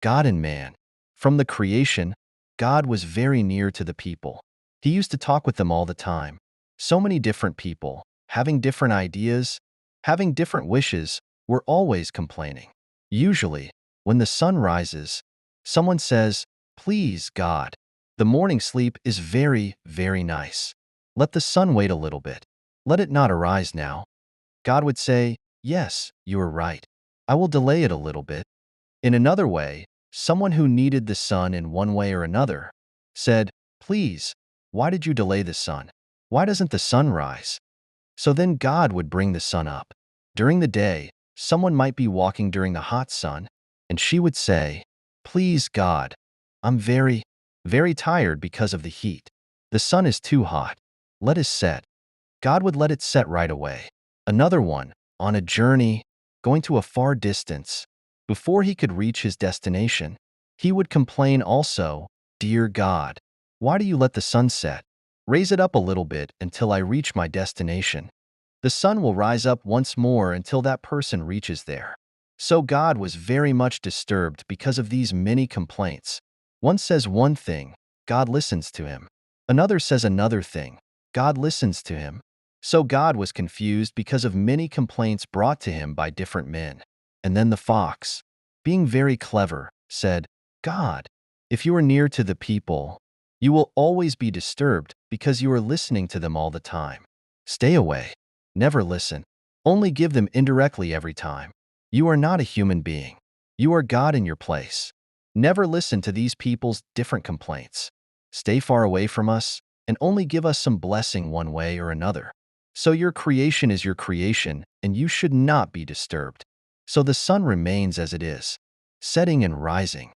God and man. From the creation, God was very near to the people. He used to talk with them all the time. So many different people, having different ideas, having different wishes, were always complaining. Usually, when the sun rises, someone says, "Please, God, the morning sleep is very, very nice. Let the sun wait a little bit. Let it not arise now." God would say, "Yes, you are right. I will delay it a little bit." In another way, someone who needed the sun in one way or another said, "Please, why did you delay the sun? Why doesn't the sun rise?" So then God would bring the sun up. During the day, someone might be walking during the hot sun, and she would say, "Please, God, I'm very, very tired because of the heat. The sun is too hot. Let it set." God would let it set right away. Another one, on a journey, going to a far distance, before he could reach his destination, he would complain also, "Dear God, why do you let the sun set? Raise it up a little bit until I reach my destination." The sun will rise up once more until that person reaches there. So God was very much disturbed because of these many complaints. One says one thing, God listens to him. Another says another thing, God listens to him. So God was confused because of many complaints brought to him by different men. And then the fox, being very clever, said, "God, if you are near to the people, you will always be disturbed because you are listening to them all the time. Stay away. Never listen. Only give them indirectly every time. You are not a human being. You are God in your place. Never listen to these people's different complaints. Stay far away from us and only give us some blessing one way or another. So your creation is your creation, and you should not be disturbed." So the sun remains as it is, setting and rising.